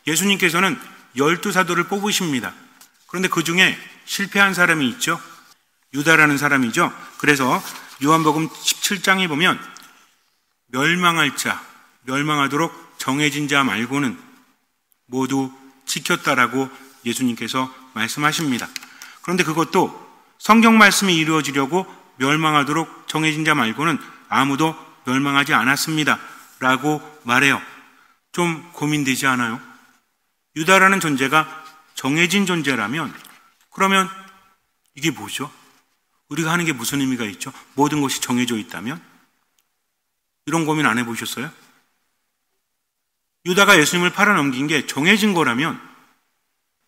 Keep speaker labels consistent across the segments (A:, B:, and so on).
A: 예수님께서는 12사도를 뽑으십니다. 그런데 그 중에 실패한 사람이 있죠. 유다라는 사람이죠. 그래서 요한복음 17장에 보면 멸망할 자, 멸망하도록 정해진 자 말고는 모두 지켰다라고 예수님께서 말씀하십니다. 그런데 그것도 성경 말씀이 이루어지려고 멸망하도록 정해진 자 말고는 아무도 멸망하지 않았습니다 라고 말해요. 좀 고민되지 않아요? 유다라는 존재가 정해진 존재라면 그러면 이게 뭐죠? 우리가 하는 게 무슨 의미가 있죠? 모든 것이 정해져 있다면? 이런 고민 안 해보셨어요? 유다가 예수님을 팔아넘긴 게 정해진 거라면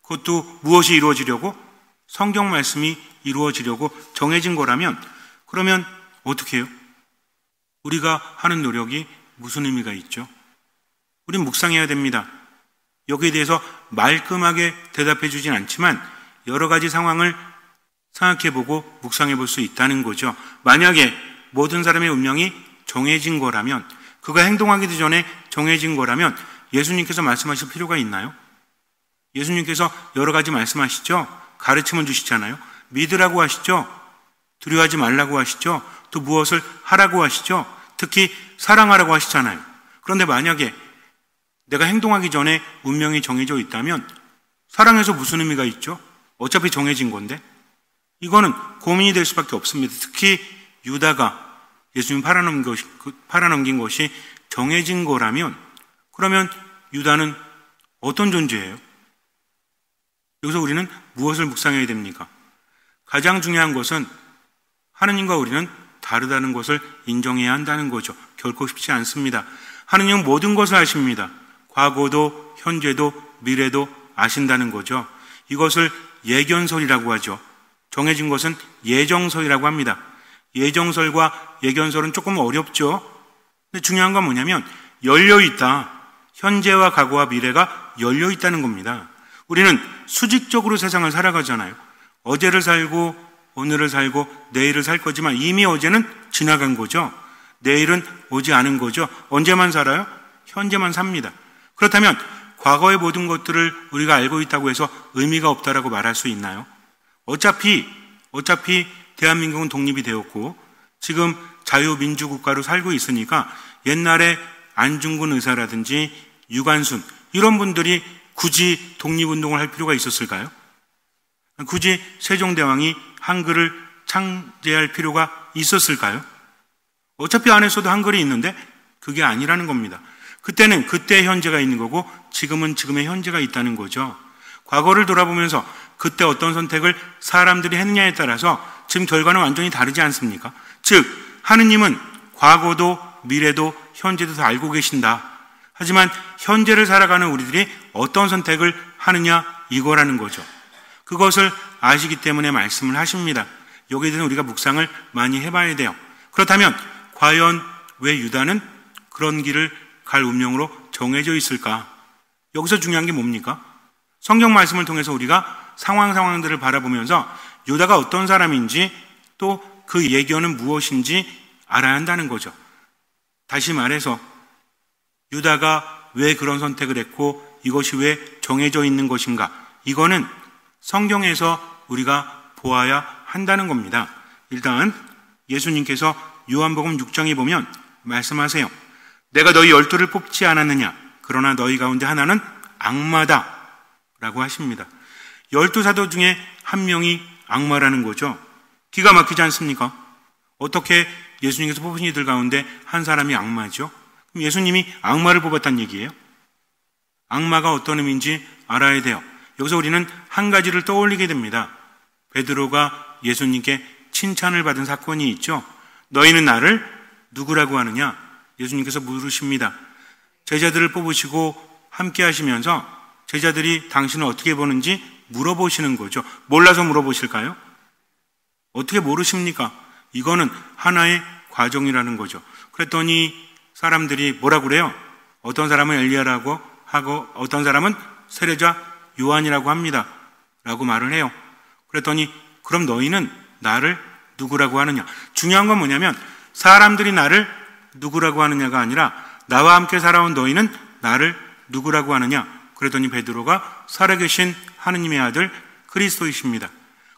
A: 그것도 무엇이 이루어지려고? 성경 말씀이 이루어지려고 정해진 거라면 그러면 어떻게 해요? 우리가 하는 노력이 무슨 의미가 있죠? 우린 묵상해야 됩니다. 여기에 대해서 말끔하게 대답해 주진 않지만 여러 가지 상황을 생각해보고 묵상해 볼 수 있다는 거죠. 만약에 모든 사람의 운명이 정해진 거라면, 그가 행동하기도 전에 정해진 거라면 예수님께서 말씀하실 필요가 있나요? 예수님께서 여러 가지 말씀하시죠. 가르침을 주시잖아요. 믿으라고 하시죠. 두려워하지 말라고 하시죠. 또 무엇을 하라고 하시죠. 특히 사랑하라고 하시잖아요. 그런데 만약에 내가 행동하기 전에 운명이 정해져 있다면 사랑해서 무슨 의미가 있죠? 어차피 정해진 건데. 이거는 고민이 될 수밖에 없습니다. 특히 유다가 예수님 팔아넘긴 것이 정해진 거라면 그러면 유다는 어떤 존재예요? 여기서 우리는 무엇을 묵상해야 됩니까? 가장 중요한 것은 하느님과 우리는 다르다는 것을 인정해야 한다는 거죠. 결코 쉽지 않습니다. 하느님은 모든 것을 아십니다. 과거도 현재도 미래도 아신다는 거죠. 이것을 예견설이라고 하죠. 정해진 것은 예정설이라고 합니다. 예정설과 예견설은 조금 어렵죠. 근데 중요한 건 뭐냐면 열려있다. 현재와 과거와 미래가 열려있다는 겁니다. 우리는 수직적으로 세상을 살아가잖아요. 어제를 살고 오늘을 살고 내일을 살 거지만 이미 어제는 지나간 거죠. 내일은 오지 않은 거죠. 언제만 살아요? 현재만 삽니다. 그렇다면 과거의 모든 것들을 우리가 알고 있다고 해서 의미가 없다라고 말할 수 있나요? 어차피 대한민국은 독립이 되었고 지금 자유민주국가로 살고 있으니까 옛날에 안중근 의사라든지 유관순 이런 분들이 굳이 독립운동을 할 필요가 있었을까요? 굳이 세종대왕이 한글을 창제할 필요가 있었을까요? 어차피 안에서도 한글이 있는데 그게 아니라는 겁니다. 그때는 그때의 현재가 있는 거고 지금은 지금의 현재가 있다는 거죠. 과거를 돌아보면서 그때 어떤 선택을 사람들이 했느냐에 따라서 지금 결과는 완전히 다르지 않습니까? 즉 하느님은 과거도 미래도 현재도 다 알고 계신다. 하지만 현재를 살아가는 우리들이 어떤 선택을 하느냐 이거라는 거죠. 그것을 아시기 때문에 말씀을 하십니다. 여기에 대해서 우리가 묵상을 많이 해봐야 돼요. 그렇다면 과연 왜 유다는 그런 길을 갈 운명으로 정해져 있을까? 여기서 중요한 게 뭡니까? 성경 말씀을 통해서 우리가 상황들을 바라보면서 유다가 어떤 사람인지 또 그 예견은 무엇인지 알아야 한다는 거죠. 다시 말해서 유다가 왜 그런 선택을 했고 이것이 왜 정해져 있는 것인가? 이거는 성경에서 우리가 보아야 한다는 겁니다. 일단 예수님께서 요한복음 6장에 보면 말씀하세요. 내가 너희 12를 뽑지 않았느냐? 그러나 너희 가운데 하나는 악마다 라고 하십니다. 12사도 중에 한 명이 악마라는 거죠. 기가 막히지 않습니까? 어떻게 예수님께서 뽑으신 이들 가운데 한 사람이 악마죠? 그럼 예수님이 악마를 뽑았다는 얘기예요? 악마가 어떤 의미인지 알아야 돼요. 여기서 우리는 한 가지를 떠올리게 됩니다. 베드로가 예수님께 칭찬을 받은 사건이 있죠. 너희는 나를 누구라고 하느냐? 예수님께서 물으십니다. 제자들을 뽑으시고 함께 하시면서 제자들이 당신을 어떻게 보는지 물어보시는 거죠. 몰라서 물어보실까요? 어떻게 모르십니까? 이거는 하나의 과정이라는 거죠. 그랬더니 사람들이 뭐라고 그래요? 어떤 사람은 엘리야라고 하고 어떤 사람은 세례자 요한이라고 합니다. 라고 말을 해요. 그랬더니 그럼 너희는 나를 누구라고 하느냐? 중요한 건 뭐냐면 사람들이 나를 누구라고 하느냐가 아니라 나와 함께 살아온 너희는 나를 누구라고 하느냐? 그랬더니 베드로가 살아계신 하느님의 아들 그리스도이십니다.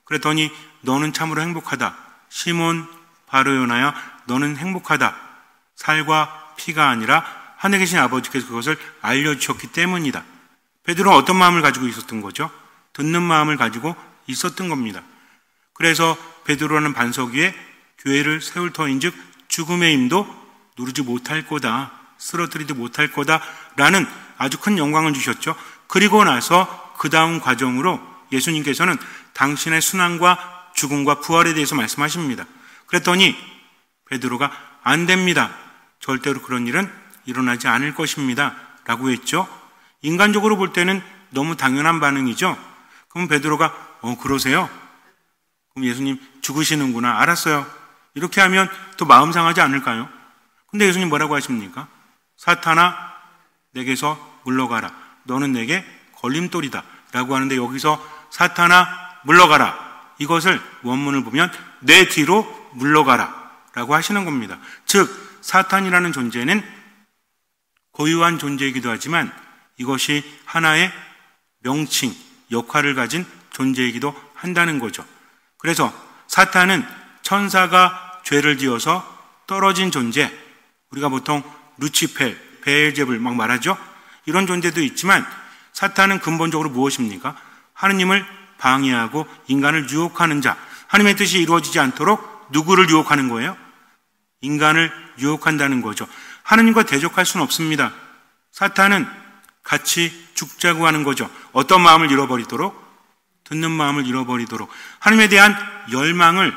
A: 그랬더니 너는 참으로 행복하다. 시몬 바르요나야 너는 행복하다. 살과 피가 아니라 하늘에 계신 아버지께서 그것을 알려주셨기 때문이다. 베드로는 어떤 마음을 가지고 있었던 거죠? 듣는 마음을 가지고 있었던 겁니다. 그래서 베드로라는 반석 위에 교회를 세울 터인즉 죽음의 힘도 누르지 못할 거다, 쓰러뜨리지 못할 거다라는 아주 큰 영광을 주셨죠. 그리고 나서 그 다음 과정으로 예수님께서는 당신의 순환과 죽음과 부활에 대해서 말씀하십니다. 그랬더니 베드로가 안 됩니다. 절대로 그런 일은 일어나지 않을 것입니다. 라고 했죠. 인간적으로 볼 때는 너무 당연한 반응이죠. 그럼 베드로가 그러세요? 그럼 예수님 죽으시는구나. 알았어요. 이렇게 하면 또 마음 상하지 않을까요? 근데 예수님 뭐라고 하십니까? 사탄아 내게서 물러가라. 너는 내게 걸림돌이다. 라고 하는데 여기서 사탄아 물러가라. 이것을 원문을 보면 내 뒤로 물러가라. 라고 하시는 겁니다. 즉 사탄이라는 존재는 고유한 존재이기도 하지만 이것이 하나의 명칭, 역할을 가진 존재이기도 한다는 거죠. 그래서 사탄은 천사가 죄를 지어서 떨어진 존재, 우리가 보통 루치펠, 베엘제불 막 말하죠. 이런 존재도 있지만 사탄은 근본적으로 무엇입니까? 하느님을 방해하고 인간을 유혹하는 자, 하나님의 뜻이 이루어지지 않도록 누구를 유혹하는 거예요? 인간을 유혹한다는 거죠. 하느님과 대적할 수는 없습니다. 사탄은 같이 죽자고 하는 거죠. 어떤 마음을 잃어버리도록? 듣는 마음을 잃어버리도록, 하나님에 대한 열망을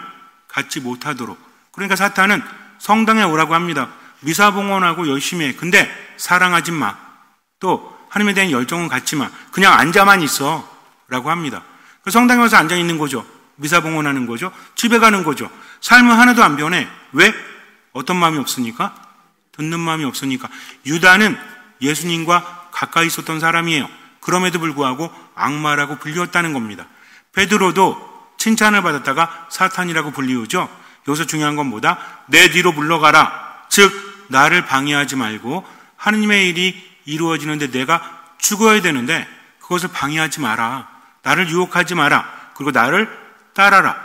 A: 갖지 못하도록. 그러니까 사탄은 성당에 오라고 합니다. 미사봉헌하고 열심히 해. 근데 사랑하지 마. 또 하나님에 대한 열정은 갖지 마. 그냥 앉아만 있어. 라고 합니다. 성당에 와서 앉아 있는 거죠. 미사봉헌하는 거죠. 집에 가는 거죠. 삶은 하나도 안 변해. 왜? 어떤 마음이 없으니까? 듣는 마음이 없으니까. 유다는 예수님과 가까이 있었던 사람이에요. 그럼에도 불구하고 악마라고 불리웠다는 겁니다. 베드로도 칭찬을 받았다가 사탄이라고 불리우죠. 여기서 중요한 건 뭐다? 내 뒤로 물러가라. 즉 나를 방해하지 말고 하느님의 일이 이루어지는데 내가 죽어야 되는데 그것을 방해하지 마라. 나를 유혹하지 마라. 그리고 나를 따라라.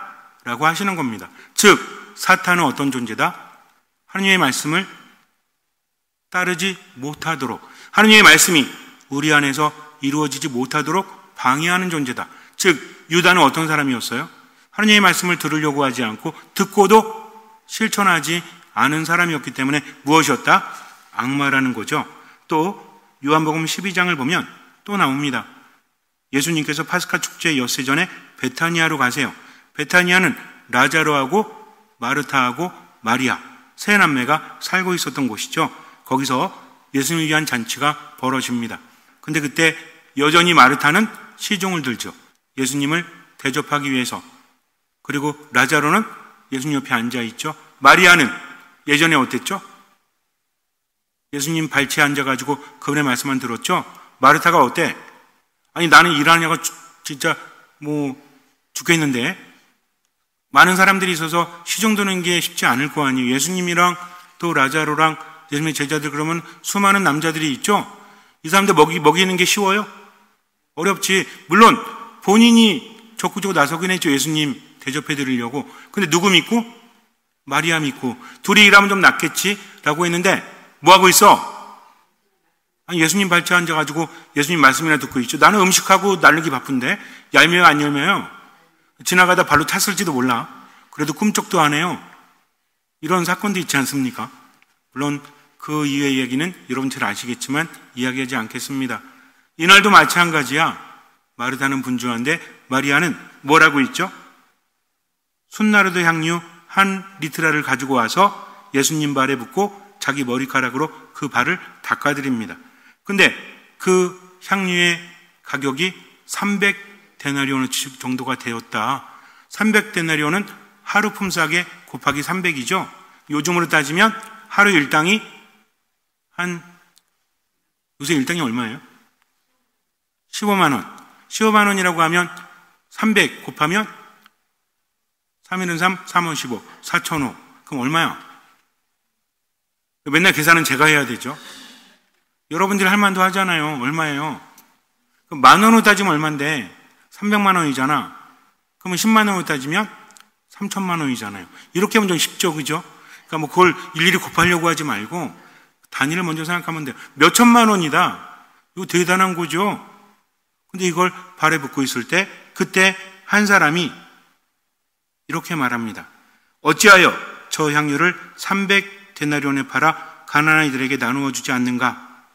A: 라고 하시는 겁니다. 즉 사탄은 어떤 존재다? 하느님의 말씀을 따르지 못하도록, 하느님의 말씀이 우리 안에서 이루어지지 못하도록 방해하는 존재다. 즉 유다는 어떤 사람이었어요? 하느님의 말씀을 들으려고 하지 않고 듣고도 실천하지 않은 사람이었기 때문에 무엇이었다? 악마라는 거죠. 또 요한복음 12장을 보면 또 나옵니다. 예수님께서 파스카 축제 엿새 전에 베타니아로 가세요. 베타니아는 라자로하고 마르타하고 마리아 세 남매가 살고 있었던 곳이죠. 거기서 예수님을 위한 잔치가 벌어집니다. 근데 그때 여전히 마르타는 시종을 들죠. 예수님을 대접하기 위해서. 그리고 라자로는 예수님 옆에 앉아 있죠. 마리아는 예전에 어땠죠? 예수님 발치에 앉아가지고 그분의 말씀만 들었죠. 마르타가 어때? 아니 나는 일하냐가 진짜 죽겠는데 많은 사람들이 있어서 시종 드는 게 쉽지 않을 거 아니에요. 예수님이랑 또 라자로랑 예수님의 제자들 그러면 수많은 남자들이 있죠. 이 사람들 먹이는 게 쉬워요? 어렵지. 물론 본인이 적극적으로 나서긴 했죠. 예수님 대접해 드리려고. 근데 누구 믿고? 마리아 믿고. 둘이 일하면 좀 낫겠지? 라고 했는데 뭐하고 있어? 아니 예수님 발치에 앉아가지고 예수님 말씀이나 듣고 있죠. 나는 음식하고 나르기 바쁜데 얄미워요 안 얄미워요? 지나가다 발로 탔을지도 몰라. 그래도 꿈쩍도 안 해요. 이런 사건도 있지 않습니까? 물론 그 이외의 얘기는 여러분 잘 아시겠지만 이야기하지 않겠습니다. 이날도 마찬가지야. 마르다는 분주한데 마리아는 뭐라고 있죠? 순나르도 향유 한 리트라를 가지고 와서 예수님 발에 붓고 자기 머리카락으로 그 발을 닦아드립니다. 근데 그 향유의 가격이 300데나리온 정도가 되었다. 300데나리온은 하루 품삯에 곱하기 300이죠. 요즘으로 따지면 하루 일당이 요새 일당이 얼마예요? 15만 원. 15만 원이라고 하면 300 곱하면 3일은 3, 3원 15, 4,500. 그럼 얼마야? 맨날 계산은 제가 해야 되죠. 여러분들이 할 만도 하잖아요. 얼마예요? 10,000원으로 따지면 얼만데 300만 원이잖아. 그러면 10만 원으로 따지면 3,000만 원이잖아요. 이렇게 하면 좀 쉽죠, 그죠? 그러니까 뭐 그걸 일일이 곱하려고 하지 말고 단위를 먼저 생각하면 돼요. 몇 천만 원이다. 이거 대단한 거죠. 근데 이걸 발에 붙고 있을 때 그때 한 사람이 이렇게 말합니다. 어찌하여 저 향유를 300데나리온에 팔아 가난한 이들에게 나누어 주지 않는가?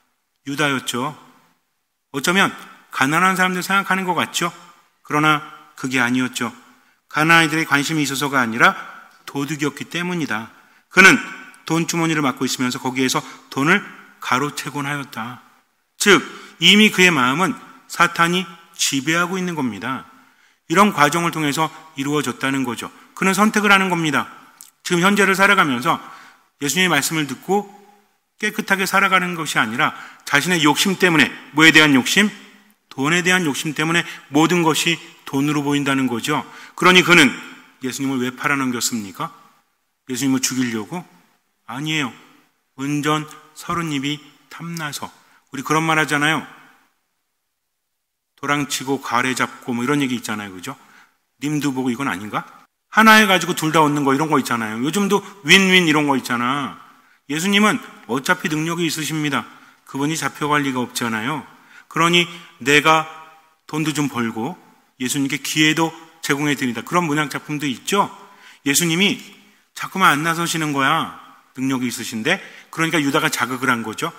A: 유다였죠. 어쩌면 가난한 사람들 생각하는 것 같죠? 그러나 그게 아니었죠. 가난한 이들의 관심이 있어서가 아니라 도둑이었기 때문이다. 그는 돈 주머니를 맡고 있으면서 거기에서 돈을 가로채곤 하였다. 즉 이미 그의 마음은 사탄이 지배하고 있는 겁니다. 이런 과정을 통해서 이루어졌다는 거죠. 그는 선택을 하는 겁니다. 지금 현재를 살아가면서 예수님의 말씀을 듣고 깨끗하게 살아가는 것이 아니라 자신의 욕심 때문에, 뭐에 대한 욕심? 돈에 대한 욕심 때문에 모든 것이 돈으로 보인다는 거죠. 그러니 그는 예수님을 왜 팔아넘겼습니까? 예수님을 죽이려고? 아니에요. 은전 30입이 탐나서. 우리 그런 말 하잖아요. 도랑치고 가래 잡고 뭐 이런 얘기 있잖아요. 그죠? 님도 보고 이건 아닌가? 하나 해가지고 둘 다 얻는 거 이런 거 있잖아요. 요즘도 윈윈 이런 거 있잖아. 예수님은 어차피 능력이 있으십니다. 그분이 잡혀갈 리가 없잖아요. 그러니 내가 돈도 좀 벌고 예수님께 기회도 제공해 드린다. 그런 문학작품도 있죠. 예수님이 자꾸만 안 나서시는 거야. 능력이 있으신데. 그러니까 유다가 자극을 한 거죠.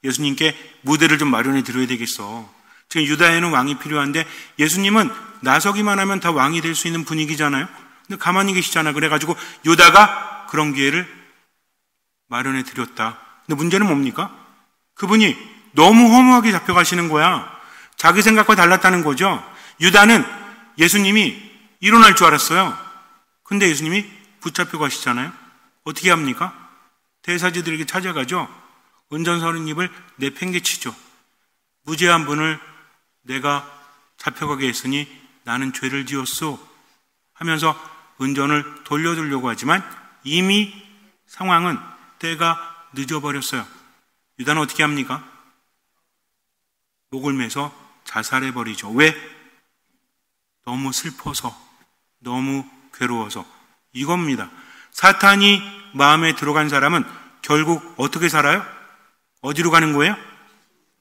A: 예수님께 무대를 좀 마련해 드려야 되겠어. 지금 유다에는 왕이 필요한데 예수님은 나서기만 하면 다 왕이 될 수 있는 분위기잖아요. 근데 가만히 계시잖아. 그래가지고 유다가 그런 기회를 마련해 드렸다. 근데 문제는 뭡니까? 그분이 너무 허무하게 잡혀가시는 거야. 자기 생각과 달랐다는 거죠. 유다는 예수님이 일어날 줄 알았어요. 근데 예수님이 붙잡혀 가시잖아요. 어떻게 합니까? 대사제들에게 찾아가죠. 은전 30입을 내팽개치죠. 무죄한 분을 내가 잡혀가게 했으니 나는 죄를 지었소 하면서 은전을 돌려주려고 하지만 이미 상황은 때가 늦어버렸어요. 유다는 어떻게 합니까? 목을 매서 자살해버리죠. 왜? 너무 슬퍼서, 너무 괴로워서. 이겁니다. 사탄이 마음에 들어간 사람은 결국 어떻게 살아요? 어디로 가는 거예요?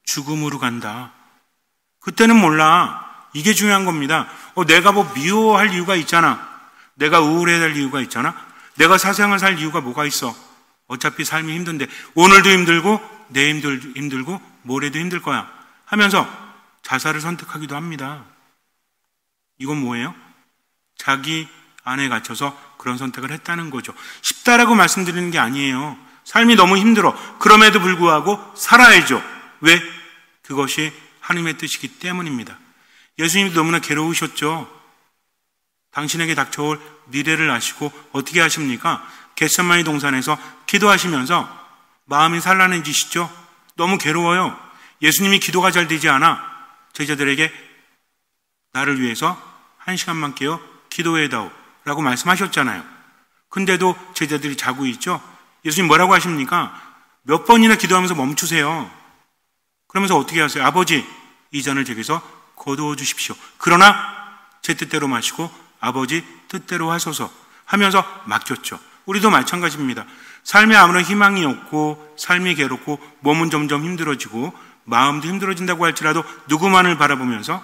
A: 죽음으로 간다. 그때는 몰라. 이게 중요한 겁니다. 내가 뭐 미워할 이유가 있잖아. 내가 우울해야 할 이유가 있잖아. 내가 사생을 살 이유가 뭐가 있어. 어차피 삶이 힘든데 오늘도 힘들고 내일도 힘들고 모레도 힘들 거야 하면서 자살을 선택하기도 합니다. 이건 뭐예요? 자기 안에 갇혀서 그런 선택을 했다는 거죠. 쉽다라고 말씀드리는 게 아니에요. 삶이 너무 힘들어. 그럼에도 불구하고 살아야죠. 왜? 그것이 하나님의 뜻이기 때문입니다. 예수님도 너무나 괴로우셨죠. 당신에게 닥쳐올 미래를 아시고 어떻게 하십니까? 겟세마니 동산에서 기도하시면서 마음이 산란해지시죠. 너무 괴로워요. 예수님이 기도가 잘 되지 않아 제자들에게 나를 위해서 1시간만 깨어 기도해다오 라고 말씀하셨잖아요. 근데도 제자들이 자고 있죠. 예수님 뭐라고 하십니까? 몇 번이나 기도하면서 멈추세요. 그러면서 어떻게 하세요? 아버지, 이 잔을 제게서 거두어 주십시오. 그러나 제 뜻대로 마시고 아버지 뜻대로 하소서 하면서 맡겼죠. 우리도 마찬가지입니다. 삶에 아무런 희망이 없고 삶이 괴롭고 몸은 점점 힘들어지고 마음도 힘들어진다고 할지라도 누구만을 바라보면서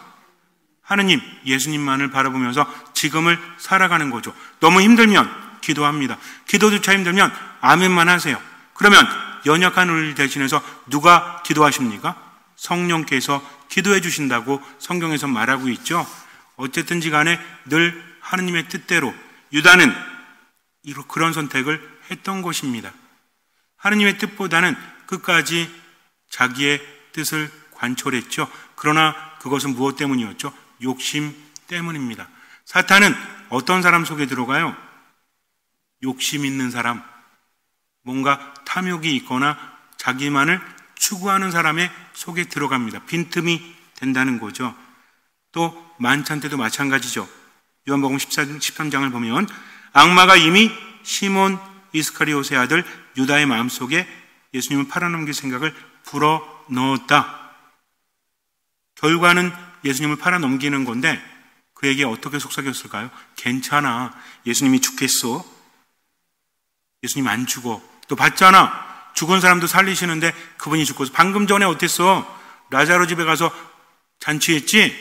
A: 하느님, 예수님만을 바라보면서 지금을 살아가는 거죠. 너무 힘들면 기도합니다. 기도조차 힘들면 아멘만 하세요. 그러면 연약한 우리를 대신해서 누가 기도하십니까? 성령께서 기도해 주신다고 성경에서 말하고 있죠. 어쨌든지 간에 늘 하느님의 뜻대로 유다는 그런 선택을 했던 것입니다. 하느님의 뜻보다는 끝까지 자기의 뜻을 관철했죠. 그러나 그것은 무엇 때문이었죠? 욕심 때문입니다. 사탄은 어떤 사람 속에 들어가요? 욕심 있는 사람, 뭔가 탐욕이 있거나 자기만을 추구하는 사람의 속에 들어갑니다. 빈틈이 된다는 거죠. 또 만찬 때도 마찬가지죠. 요한복음 13장을 보면 악마가 이미 시몬 이스카리옷의 아들 유다의 마음속에 예수님을 팔아넘길 생각을 불어넣었다. 결과는 예수님을 팔아 넘기는 건데 그에게 어떻게 속삭였을까요? 괜찮아. 예수님이 죽겠어. 예수님 안 죽어. 또 봤잖아. 죽은 사람도 살리시는데 그분이 죽고서 방금 전에 어땠어? 라자로 집에 가서 잔치했지?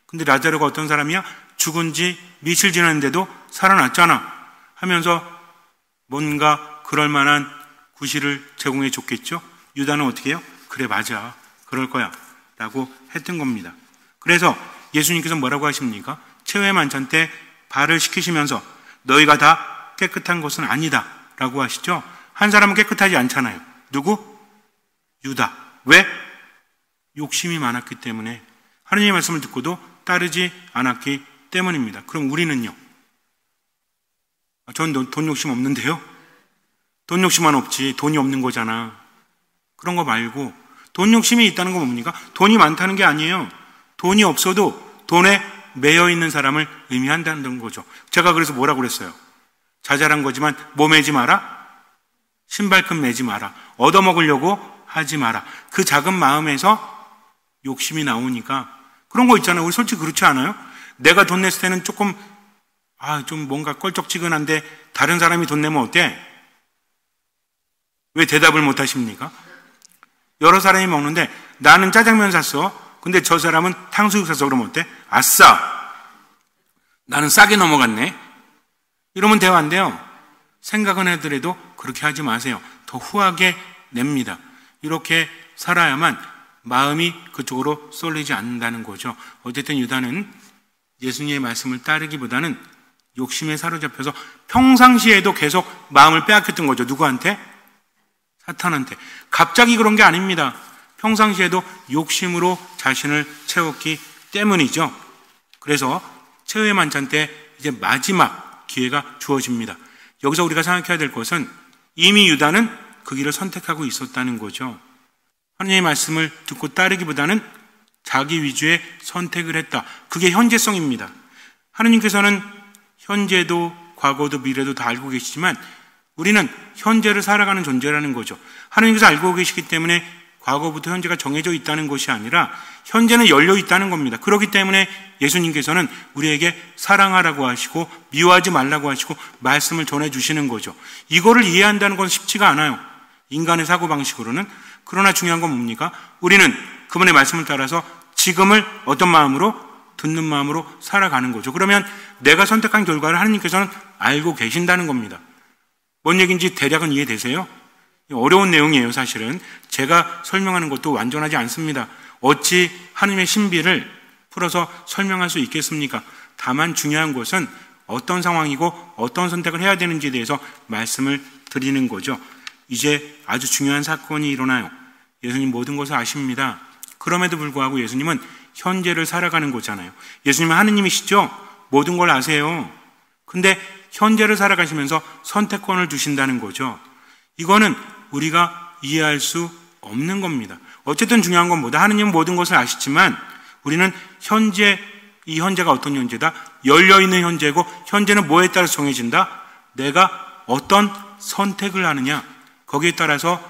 A: 근데 라자로가 어떤 사람이야? 죽은 지 며칠 지났는데도 살아났잖아. 하면서 뭔가 그럴 만한 구실을 제공해 줬겠죠? 유다는 어떻게 해요? 그래, 맞아. 그럴 거야. 라고 했던 겁니다. 그래서 예수님께서 뭐라고 하십니까? 최후의 만찬 때 발을 씻기시면서 너희가 다 깨끗한 것은 아니다. 라고 하시죠? 한 사람은 깨끗하지 않잖아요. 누구? 유다. 왜? 욕심이 많았기 때문에, 하느님의 말씀을 듣고도 따르지 않았기 때문입니다. 그럼 우리는요? 전 돈 욕심 없는데요? 돈 욕심만 없지 돈이 없는 거잖아. 그런 거 말고 돈 욕심이 있다는 건 뭡니까? 돈이 많다는 게 아니에요. 돈이 없어도 돈에 매여 있는 사람을 의미한다는 거죠. 제가 그래서 뭐라고 그랬어요? 자잘한 거지만 뭐 매지 마라? 신발끈 매지 마라. 얻어먹으려고 하지 마라. 그 작은 마음에서 욕심이 나오니까 그런 거 있잖아요. 우리 솔직히 그렇지 않아요? 내가 돈 냈을 때는 조금 좀 뭔가 껄쩍지근한데 다른 사람이 돈 내면 어때? 왜 대답을 못 하십니까? 여러 사람이 먹는데 나는 짜장면 샀어. 근데 저 사람은 탕수육 샀어. 그러면 어때? 아싸! 나는 싸게 넘어갔네. 이러면 대화 안 돼요. 생각은 하더라도 그렇게 하지 마세요. 더 후하게 냅니다. 이렇게 살아야만 마음이 그쪽으로 쏠리지 않는다는 거죠. 어쨌든 유다는 예수님의 말씀을 따르기보다는 욕심에 사로잡혀서 평상시에도 계속 마음을 빼앗겼던 거죠. 누구한테? 사탄한테. 갑자기 그런 게 아닙니다. 평상시에도 욕심으로 자신을 채웠기 때문이죠. 그래서 최후의 만찬 때 이제 마지막 기회가 주어집니다. 여기서 우리가 생각해야 될 것은 이미 유다는 그 길을 선택하고 있었다는 거죠. 하나님의 말씀을 듣고 따르기보다는 자기 위주의 선택을 했다. 그게 현재성입니다. 하나님께서는 현재도 과거도 미래도 다 알고 계시지만 우리는 현재를 살아가는 존재라는 거죠. 하나님께서 알고 계시기 때문에 과거부터 현재가 정해져 있다는 것이 아니라 현재는 열려 있다는 겁니다. 그렇기 때문에 예수님께서는 우리에게 사랑하라고 하시고 미워하지 말라고 하시고 말씀을 전해주시는 거죠. 이거를 이해한다는 건 쉽지가 않아요. 인간의 사고방식으로는. 그러나 중요한 건 뭡니까? 우리는 그분의 말씀을 따라서 지금을 어떤 마음으로? 듣는 마음으로 살아가는 거죠. 그러면 내가 선택한 결과를 하나님께서는 알고 계신다는 겁니다. 뭔 얘기인지 대략은 이해되세요? 어려운 내용이에요, 사실은. 제가 설명하는 것도 완전하지 않습니다. 어찌 하나님의 신비를 풀어서 설명할 수 있겠습니까? 다만 중요한 것은 어떤 상황이고 어떤 선택을 해야 되는지에 대해서 말씀을 드리는 거죠. 이제 아주 중요한 사건이 일어나요. 예수님 모든 것을 아십니다. 그럼에도 불구하고 예수님은 현재를 살아가는 거잖아요. 예수님은 하느님이시죠? 모든 걸 아세요. 근데 현재를 살아가시면서 선택권을 주신다는 거죠. 이거는 우리가 이해할 수 없는 겁니다. 어쨌든 중요한 건 뭐다? 하느님은 모든 것을 아시지만 우리는 현재, 이 현재가 어떤 현재다? 열려있는 현재고 현재는 뭐에 따라서 정해진다? 내가 어떤 선택을 하느냐? 거기에 따라서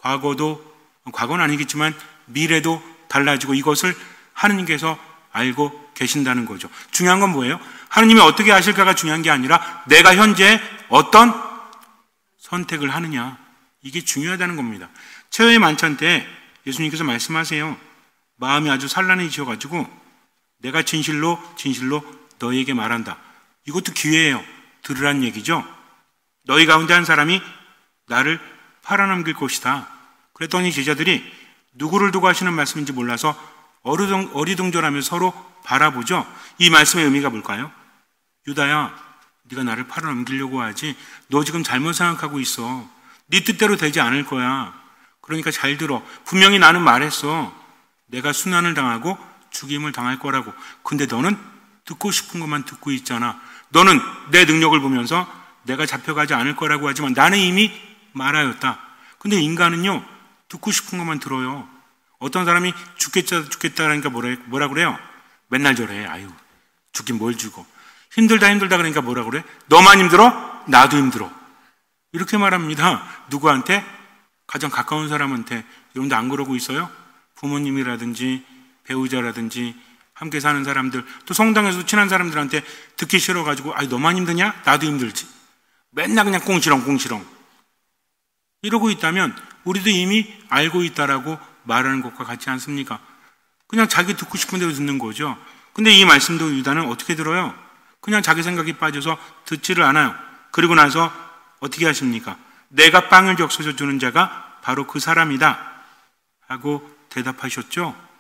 A: 과거는 아니겠지만 미래도 달라지고 이것을 하느님께서 알고 계신다는 거죠. 중요한 건 뭐예요? 하느님이 어떻게 하실까가 중요한 게 아니라 내가 현재 어떤 선택을 하느냐. 이게 중요하다는 겁니다. 최후의 만찬 때 예수님께서 말씀하세요. 마음이 아주 산란해지셔가지고 내가 진실로 너희에게 말한다. 이것도 기회예요. 들으란 얘기죠. 너희 가운데 한 사람이 나를 팔아넘길 것이다. 그랬더니 제자들이 누구를 두고 하시는 말씀인지 몰라서 어리둥절하며 서로 바라보죠. 이 말씀의 의미가 뭘까요? 유다야, 네가 나를 팔아넘기려고 하지. 너 지금 잘못 생각하고 있어. 네 뜻대로 되지 않을 거야. 그러니까 잘 들어. 분명히 나는 말했어. 내가 순환을 당하고 죽임을 당할 거라고. 근데 너는 듣고 싶은 것만 듣고 있잖아. 너는 내 능력을 보면서 내가 잡혀가지 않을 거라고 하지만 나는 이미 말하였다. 근데 인간은요, 듣고 싶은 것만 들어요. 어떤 사람이 죽겠다 그러니까 뭐라 그래요? 맨날 저래. 아유, 죽긴 뭘 죽어. 힘들다 그러니까 뭐라 그래? 너만 힘들어? 나도 힘들어. 이렇게 말합니다. 누구한테? 가장 가까운 사람한테. 여러분도 안 그러고 있어요? 부모님이라든지 배우자라든지 함께 사는 사람들, 또 성당에서 친한 사람들한테 듣기 싫어가지고 너만 힘드냐? 나도 힘들지. 맨날 그냥 꽁시렁꽁시렁 이러고 있다면 우리도 이미 알고 있다라고 말하는 것과 같지 않습니까? 그냥 자기 듣고 싶은 대로 듣는 거죠. 근데 이 말씀도 유다는 어떻게 들어요? 그냥 자기 생각이 빠져서 듣지를 않아요. 그리고 나서 어떻게 하십니까? 내가 빵을 적셔서 주는 자가 바로 그 사람이다 하고 대답하셨죠.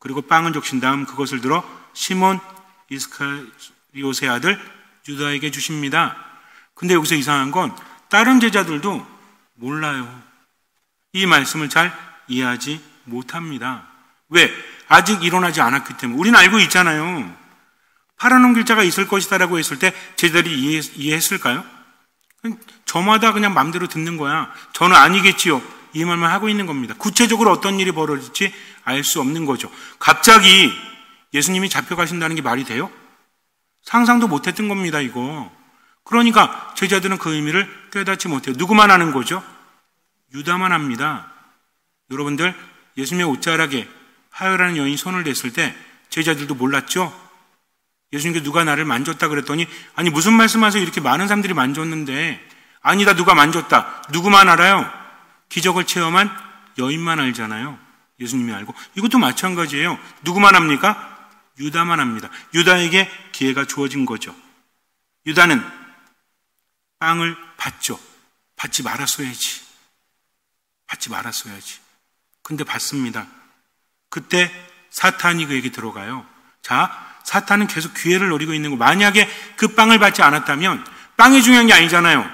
A: 그리고 빵을 적신 다음 그것을 들어 시몬 이스카리옷의 아들 유다에게 주십니다. 근데 여기서 이상한 건 다른 제자들도 몰라요. 이 말씀을 잘 이해하지 못합니다. 왜? 아직 일어나지 않았기 때문에. 우리는 알고 있잖아요. 팔아넘길 자가 있을 것이다라고 했을 때 제자들이 이해했을까요? 저마다 그냥 마음대로 듣는 거야. 저는 아니겠지요. 이 말만 하고 있는 겁니다. 구체적으로 어떤 일이 벌어질지 알 수 없는 거죠. 갑자기 예수님이 잡혀가신다는 게 말이 돼요? 상상도 못했던 겁니다, 이거. 그러니까 제자들은 그 의미를 깨닫지 못해요. 누구만 아는 거죠? 유다만 합니다. 여러분들, 예수님의 옷자락에 하여라는 여인이 손을 댔을 때 제자들도 몰랐죠? 예수님께 누가 나를 만졌다 그랬더니 아니 무슨 말씀하세요? 이렇게 많은 사람들이 만졌는데 아니다, 누가 만졌다. 누구만 알아요? 기적을 체험한 여인만 알잖아요. 예수님이 알고. 이것도 마찬가지예요. 누구만 합니까? 유다만 합니다. 유다에게 기회가 주어진 거죠. 유다는 빵을 받죠. 받지 말았어야지. 받지 말았어야지. 근데 받습니다. 그때 사탄이 그에게 들어가요. 자, 사탄은 계속 기회를 노리고 있는 거. 만약에 그 빵을 받지 않았다면 빵이 중요한 게 아니잖아요.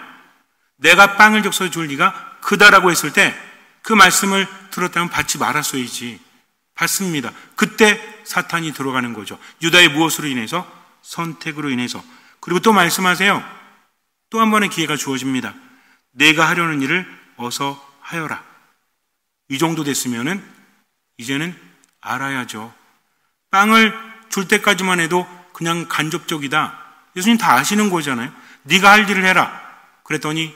A: 내가 빵을 적셔 줄 리가 크다라고 했을 때 그 말씀을 들었다면 받지 말았어야지. 받습니다. 그때 사탄이 들어가는 거죠. 유다의 무엇으로 인해서? 선택으로 인해서. 그리고 또 말씀하세요. 또 한 번의 기회가 주어집니다. 내가 하려는 일을 어서 하여라. 이 정도 됐으면은 이제는 알아야죠. 빵을 줄 때까지만 해도 그냥 간접적이다. 예수님 다 아시는 거잖아요. 네가 할 일을 해라. 그랬더니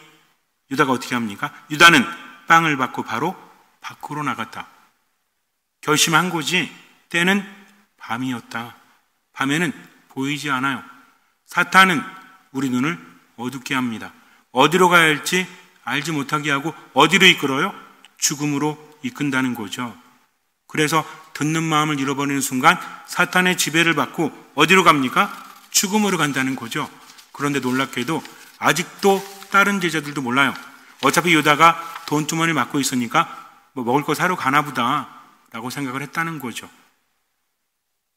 A: 유다가 어떻게 합니까? 유다는 빵을 받고 바로 밖으로 나갔다. 결심한 거지. 때는 밤이었다. 밤에는 보이지 않아요. 사탄은 우리 눈을 어둡게 합니다. 어디로 가야 할지 알지 못하게 하고 어디로 이끌어요? 죽음으로 이끈다는 거죠. 그래서 듣는 마음을 잃어버리는 순간 사탄의 지배를 받고 어디로 갑니까? 죽음으로 간다는 거죠. 그런데 놀랍게도 아직도 다른 제자들도 몰라요. 어차피 유다가 돈두머니를 맡고 있으니까 뭐 먹을 거 사러 가나 보다 라고 생각을 했다는 거죠.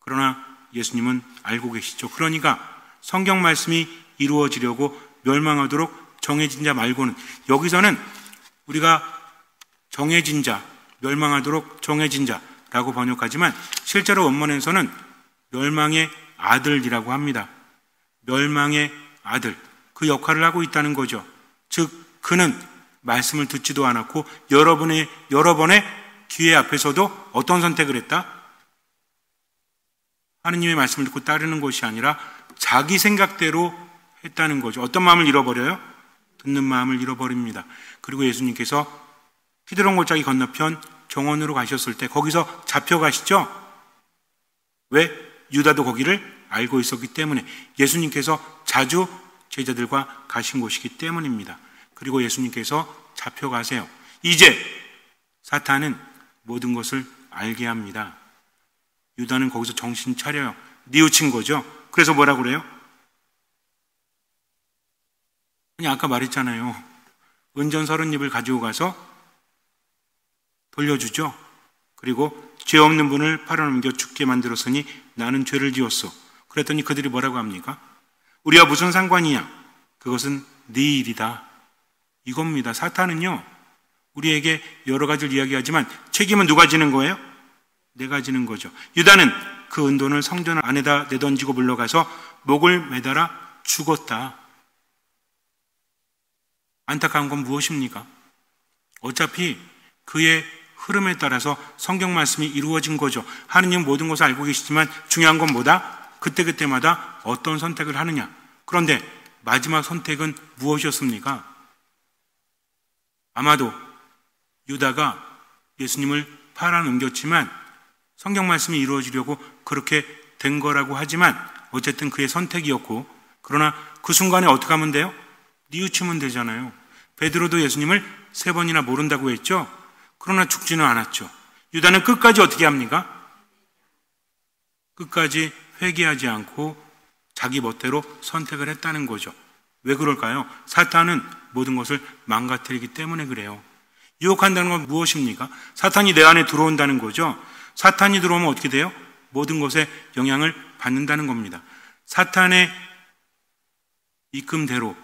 A: 그러나 예수님은 알고 계시죠. 그러니까 성경 말씀이 이루어지려고 멸망하도록 정해진 자 말고는, 여기서는 우리가 정해진 자, 멸망하도록 정해진 자라고 번역하지만 실제로 원문에서는 멸망의 아들이라고 합니다. 멸망의 아들, 그 역할을 하고 있다는 거죠. 즉 그는 말씀을 듣지도 않았고 여러 번의 기회 앞에서도 어떤 선택을 했다? 하느님의 말씀을 듣고 따르는 것이 아니라 자기 생각대로 했다는 거죠. 어떤 마음을 잃어버려요? 듣는 마음을 잃어버립니다. 그리고 예수님께서 키드론 골짜기 건너편 정원으로 가셨을 때 거기서 잡혀가시죠? 왜? 유다도 거기를 알고 있었기 때문에, 예수님께서 자주 제자들과 가신 곳이기 때문입니다. 그리고 예수님께서 잡혀가세요. 이제 사탄은 모든 것을 알게 합니다. 유다는 거기서 정신 차려요. 뉘우친 거죠. 그래서 뭐라고 그래요? 그냥 아까 말했잖아요. 은전 30입을 가지고 가서 돌려주죠. 그리고 죄 없는 분을 팔아넘겨 죽게 만들었으니 나는 죄를 지었어. 그랬더니 그들이 뭐라고 합니까? 우리와 무슨 상관이냐? 그것은 네 일이다. 이겁니다. 사탄은요, 우리에게 여러 가지를 이야기하지만 책임은 누가 지는 거예요? 내가 지는 거죠. 유다는 그 은돈을 성전 안에다 내던지고 물러가서 목을 매달아 죽었다. 안타까운 건 무엇입니까? 어차피 그의 흐름에 따라서 성경 말씀이 이루어진 거죠. 하느님은 모든 것을 알고 계시지만 중요한 건 뭐다? 그때그때마다 어떤 선택을 하느냐. 그런데 마지막 선택은 무엇이었습니까? 아마도 유다가 예수님을 팔아넘겼지만 성경 말씀이 이루어지려고 그렇게 된 거라고 하지만 어쨌든 그의 선택이었고, 그러나 그 순간에 어떻게 하면 돼요? 뉘우치면 되잖아요. 베드로도 예수님을 3번이나 모른다고 했죠. 그러나 죽지는 않았죠. 유다는 끝까지 어떻게 합니까? 끝까지 회개하지 않고 자기 멋대로 선택을 했다는 거죠. 왜 그럴까요? 사탄은 모든 것을 망가뜨리기 때문에 그래요. 유혹한다는 건 무엇입니까? 사탄이 내 안에 들어온다는 거죠. 사탄이 들어오면 어떻게 돼요? 모든 것에 영향을 받는다는 겁니다. 사탄의 이끔대로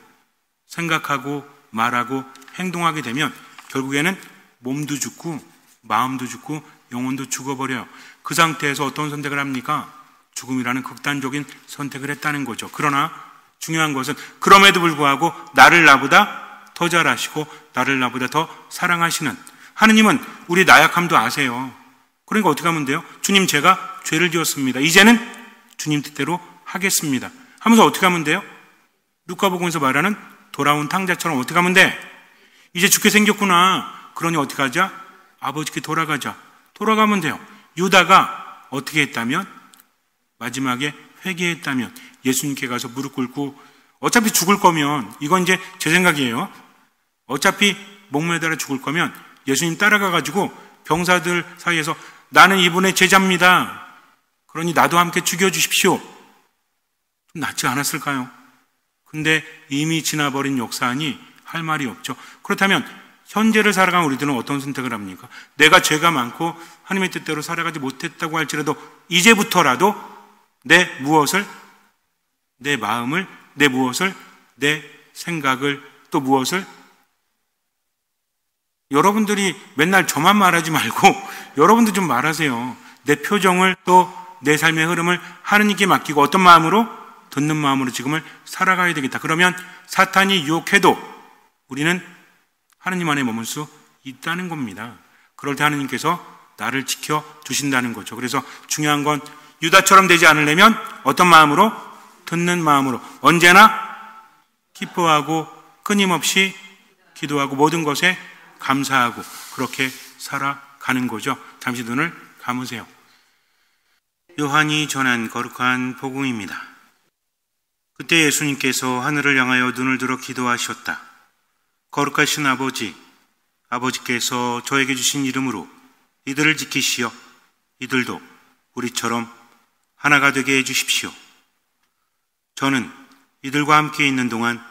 A: 생각하고 말하고 행동하게 되면 결국에는 몸도 죽고 마음도 죽고 영혼도 죽어버려요. 그 상태에서 어떤 선택을 합니까? 죽음이라는 극단적인 선택을 했다는 거죠. 그러나 중요한 것은 그럼에도 불구하고 나를 나보다 더 잘 아시고 나를 나보다 더 사랑하시는 하느님은 우리 나약함도 아세요. 그러니까 어떻게 하면 돼요? 주님, 제가 죄를 지었습니다. 이제는 주님 뜻대로 하겠습니다 하면서 어떻게 하면 돼요? 누가복음에서 말하는 돌아온 탕자처럼 어떻게 하면 돼? 이제 죽게 생겼구나. 그러니 어떻게 하자? 아버지께 돌아가자. 돌아가면 돼요. 유다가 어떻게 했다면? 마지막에 회개했다면 예수님께 가서 무릎 꿇고, 어차피 죽을 거면, 이건 이제 제 생각이에요. 어차피 목매달아 죽을 거면 예수님 따라가가지고 병사들 사이에서 나는 이분의 제자입니다. 그러니 나도 함께 죽여주십시오. 좀 낫지 않았을까요? 근데 이미 지나버린 역사니 할 말이 없죠. 그렇다면 현재를 살아가는 우리들은 어떤 선택을 합니까? 내가 죄가 많고 하나님의 뜻대로 살아가지 못했다고 할지라도 이제부터라도 내 무엇을, 내 마음을, 내 무엇을, 내 생각을, 또 무엇을, 여러분들이 맨날 저만 말하지 말고 여러분도 좀 말하세요. 내 표정을, 또 내 삶의 흐름을 하느님께 맡기고 어떤 마음으로? 듣는 마음으로 지금을 살아가야 되겠다. 그러면 사탄이 유혹해도 우리는 하느님 안에 머물 수 있다는 겁니다. 그럴 때 하느님께서 나를 지켜주신다는 거죠. 그래서 중요한 건 유다처럼 되지 않으려면 어떤 마음으로? 듣는 마음으로 언제나 기뻐하고 끊임없이 기도하고 모든 것에 감사하고 그렇게 살아가는 거죠. 잠시 눈을 감으세요. 요한이 전한 거룩한 복음입니다. 그때 예수님께서 하늘을 향하여 눈을 들어 기도하셨다. 거룩하신 아버지, 아버지께서 저에게 주신 이름으로 이들을 지키시어 이들도 우리처럼 하나가 되게 해주십시오. 저는 이들과 함께 있는 동안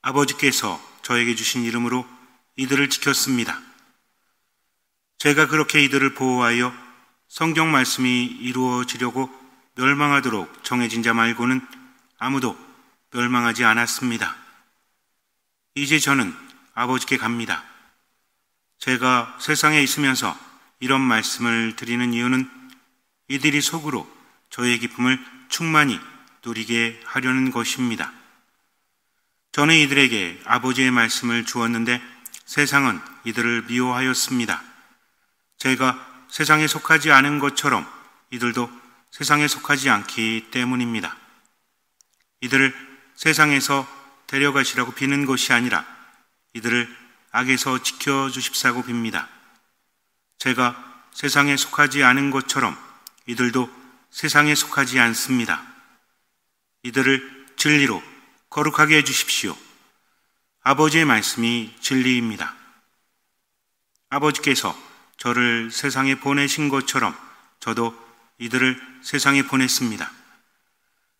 A: 아버지께서 저에게 주신 이름으로 이들을 지켰습니다. 제가 그렇게 이들을 보호하여 성경 말씀이 이루어지려고 멸망하도록 정해진 자 말고는 아무도 멸망하지 않았습니다. 이제 저는 아버지께 갑니다. 제가 세상에 있으면서 이런 말씀을 드리는 이유는 이들이 속으로 저의 기쁨을 충만히 누리게 하려는 것입니다. 저는 이들에게 아버지의 말씀을 주었는데 세상은 이들을 미워하였습니다. 제가 세상에 속하지 않은 것처럼 이들도 세상에 속하지 않기 때문입니다. 이들을 세상에서 데려가시라고 비는 것이 아니라 이들을 악에서 지켜주십사고 빕니다. 제가 세상에 속하지 않은 것처럼 이들도 세상에 속하지 않습니다. 이들을 진리로 거룩하게 해주십시오. 아버지의 말씀이 진리입니다. 아버지께서 저를 세상에 보내신 것처럼 저도 이들을 세상에 보냈습니다.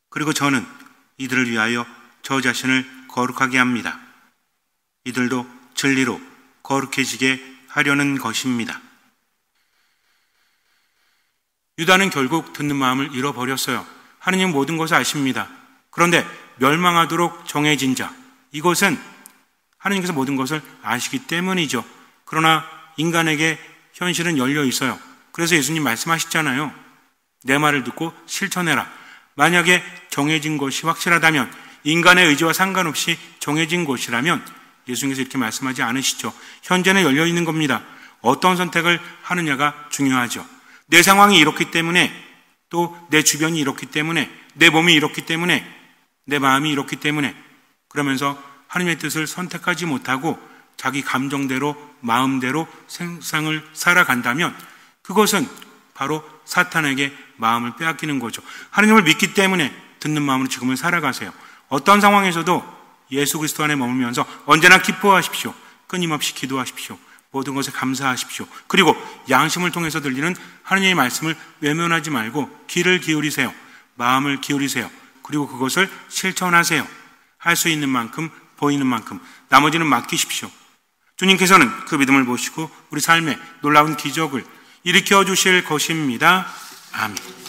A: 그리고 저는 이들을 위하여 저 자신을 거룩하게 합니다. 이들도 진리로 거룩해지게 하려는 것입니다. 유다는 결국 듣는 마음을 잃어버렸어요. 하느님은 모든 것을 아십니다. 그런데 멸망하도록 정해진 자, 이것은 하느님께서 모든 것을 아시기 때문이죠. 그러나 인간에게 현실은 열려 있어요. 그래서 예수님 말씀하셨잖아요. 내 말을 듣고 실천해라. 만약에 정해진 것이 확실하다면, 인간의 의지와 상관없이 정해진 것이라면 예수님께서 이렇게 말씀하지 않으시죠. 현재는 열려 있는 겁니다. 어떤 선택을 하느냐가 중요하죠. 내 상황이 이렇기 때문에, 또 내 주변이 이렇기 때문에, 내 몸이 이렇기 때문에, 내 마음이 이렇기 때문에, 그러면서 하나님의 뜻을 선택하지 못하고 자기 감정대로, 마음대로 세상을 살아간다면 그것은 바로 사탄에게 마음을 빼앗기는 거죠. 하나님을 믿기 때문에 듣는 마음으로 지금을 살아가세요. 어떤 상황에서도 예수 그리스도 안에 머물면서 언제나 기뻐하십시오. 끊임없이 기도하십시오. 모든 것에 감사하십시오. 그리고 양심을 통해서 들리는 하나님의 말씀을 외면하지 말고 귀를 기울이세요. 마음을 기울이세요. 그리고 그것을 실천하세요. 할 수 있는 만큼, 보이는 만큼, 나머지는 맡기십시오. 주님께서는 그 믿음을 보시고 우리 삶에 놀라운 기적을 일으켜 주실 것입니다. 아멘.